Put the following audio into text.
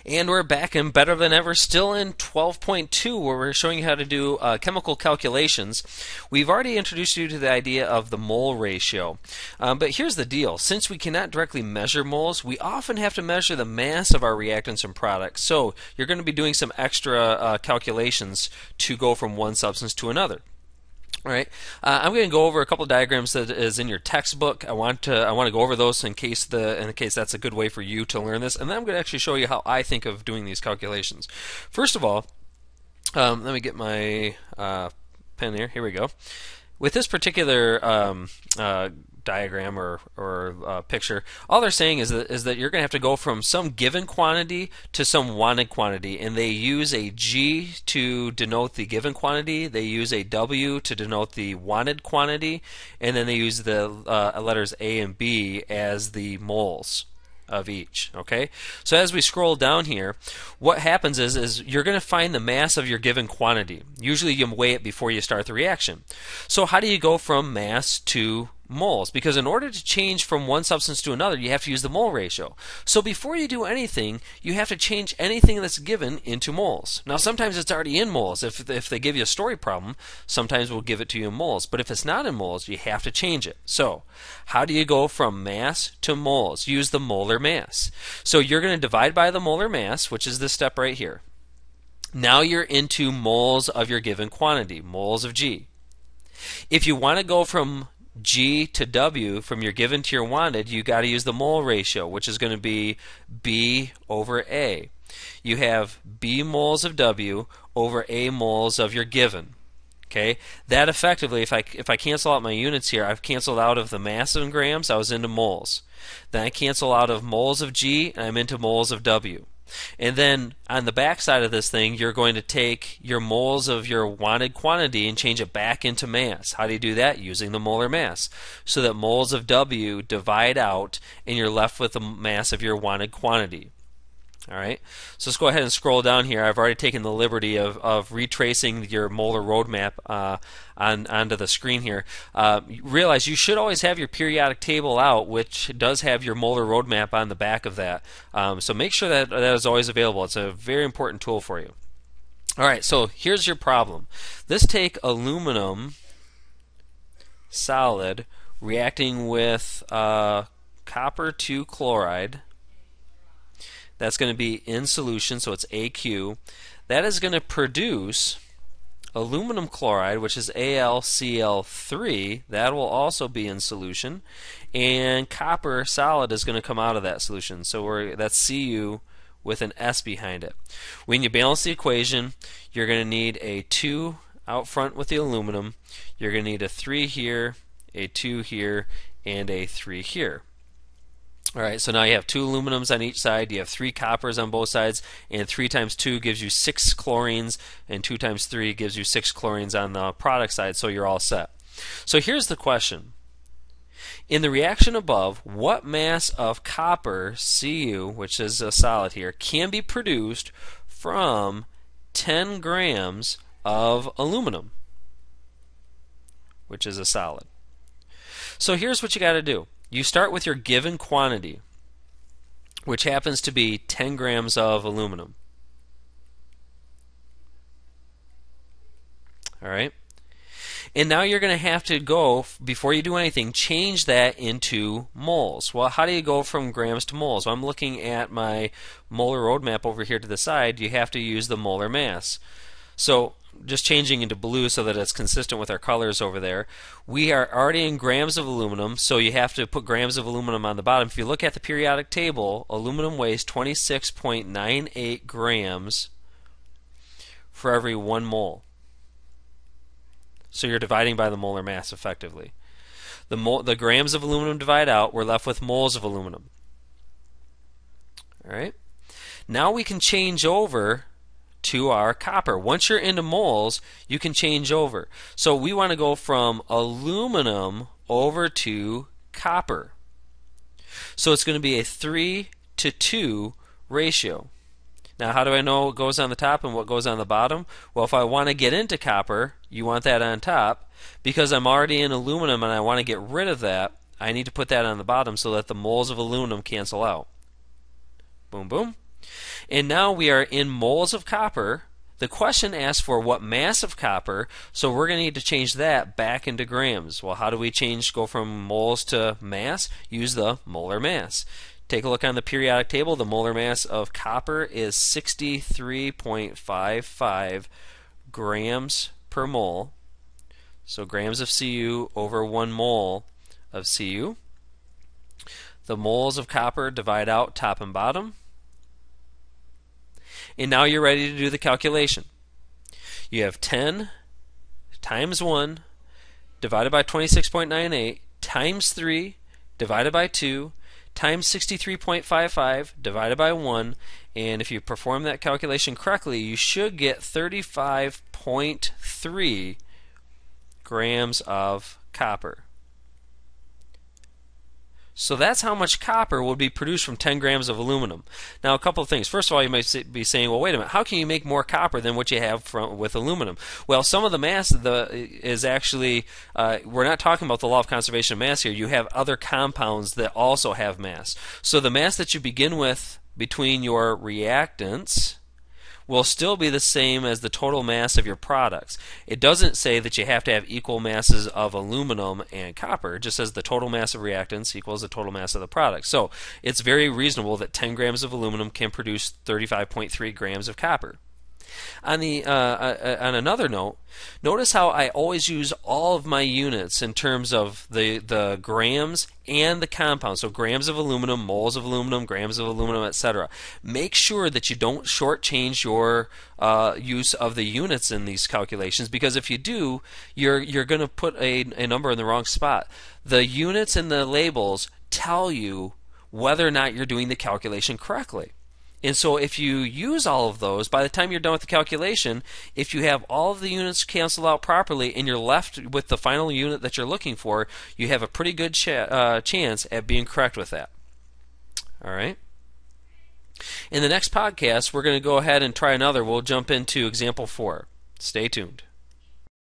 And we're back and better than ever, still in 12.2, where we're showing you how to do chemical calculations. We've already introduced you to the idea of the mole ratio. But here's the deal. Since we cannot directly measure moles, we often have to measure the mass of our reactants and products. So you're going to be doing some extra calculations to go from one substance to another. All right, I'm going to go over a couple of diagrams that is in your textbook. I want to go over those in case that's a good way for you to learn this, and then I'm going to actually show you how I think of doing these calculations. First of all, let me get my pen here. Here we go. With this particular diagram or picture, all they're saying is that you're going to have to go from some given quantity to some wanted quantity, and they use a G to denote the given quantity, they use a W to denote the wanted quantity, and then they use the letters A and B as the moles of each. Okay, so as we scroll down here, what happens is you're going to find the mass of your given quantity. Usually you weigh it before you start the reaction. So how do you go from mass to moles? Because in order to change from one substance to another, you have to use the mole ratio. So before you do anything, you have to change anything that's given into moles. Now sometimes it's already in moles. If they give you a story problem, sometimes we'll give it to you in moles. But if it's not in moles, you have to change it. So how do you go from mass to moles? Use the molar mass. So you're going to divide by the molar mass, which is this step right here. Now you're into moles of your given quantity, moles of G. If you want to go from G to W, from your given to your wanted, you got to use the mole ratio, which is going to be B over A. You have B moles of W over A moles of your given. Okay, that effectively, if I cancel out my units here, I've canceled out of the mass in grams, I was into moles. Then I cancel out of moles of G, and I'm into moles of W. And then on the back side of this thing, you're going to take your moles of your wanted quantity and change it back into mass. How do you do that? Using the molar mass. So that moles of W divide out and you're left with the mass of your wanted quantity. Alright, so let's go ahead and scroll down here. I've already taken the liberty of retracing your molar roadmap onto the screen here. Realize you should always have your periodic table out, which does have your molar roadmap on the back of that. So make sure that that is always available. It's a very important tool for you. Alright, so here's your problem. Let's take aluminum solid reacting with copper 2 chloride. That's going to be in solution, so it's AQ. That is going to produce aluminum chloride, which is AlCl3. That will also be in solution. And copper solid is going to come out of that solution. So that's Cu with an S behind it. When you balance the equation, you're going to need a 2 out front with the aluminum. You're going to need a 3 here, a 2 here, and a 3 here. Alright, so now you have 2 aluminums on each side, you have 3 coppers on both sides, and 3 times 2 gives you 6 chlorines, and 2 times 3 gives you 6 chlorines on the product side, so you're all set. So here's the question. In the reaction above, what mass of copper, Cu, which is a solid here, can be produced from 10 grams of aluminum, which is a solid? So here's what you got to do. You start with your given quantity, which happens to be 10 grams of aluminum. Alright? And now you're going to have to go, before you do anything, change that into moles. Well, how do you go from grams to moles? Well, I'm looking at my molar roadmap over here to the side. You have to use the molar mass. So just changing into blue so that it's consistent with our colors over there. We are already in grams of aluminum, so you have to put grams of aluminum on the bottom. If you look at the periodic table, aluminum weighs 26.98 grams for every 1 mole. So you're dividing by the molar mass effectively. The grams of aluminum divide out, we're left with moles of aluminum. Alright? Now we can change over to our copper. Once you're into moles, you can change over. So we want to go from aluminum over to copper. So it's going to be a 3 to 2 ratio. Now how do I know what goes on the top and what goes on the bottom? Well, if I want to get into copper, you want that on top. Because I'm already in aluminum and I want to get rid of that, I need to put that on the bottom so that the moles of aluminum cancel out. Boom, boom. And now we are in moles of copper. The question asks for what mass of copper, so we're going to need to change that back into grams. Well, how do we go from moles to mass? Use the molar mass. Take a look on the periodic table. The molar mass of copper is 63.55 grams per mole. So grams of Cu over 1 mole of Cu. The moles of copper divide out top and bottom. And now you're ready to do the calculation. You have 10 times 1 divided by 26.98 times 3 divided by 2 times 63.55 divided by 1. And if you perform that calculation correctly, you should get 35.3 grams of copper. So that's how much copper will be produced from 10 grams of aluminum. Now, a couple of things. First of all, you might be saying, well, wait a minute, how can you make more copper than what you have with aluminum? Well, some of the mass is actually, we're not talking about the law of conservation of mass here. You have other compounds that also have mass. So the mass that you begin with between your reactants will still be the same as the total mass of your products. It doesn't say that you have to have equal masses of aluminum and copper. It just says the total mass of reactants equals the total mass of the product. So it's very reasonable that 10 grams of aluminum can produce 35.3 grams of copper. On another note, notice how I always use all of my units in terms of the grams and the compound. So grams of aluminum, moles of aluminum, grams of aluminum, etc. Make sure that you don't shortchange your use of the units in these calculations, because if you do, you're going to put a number in the wrong spot. The units and the labels tell you whether or not you're doing the calculation correctly. And so if you use all of those, by the time you're done with the calculation, if you have all of the units canceled out properly and you're left with the final unit that you're looking for, you have a pretty good chance at being correct with that. All right? In the next podcast, we're going to go ahead and try another. We'll jump into example 4. Stay tuned.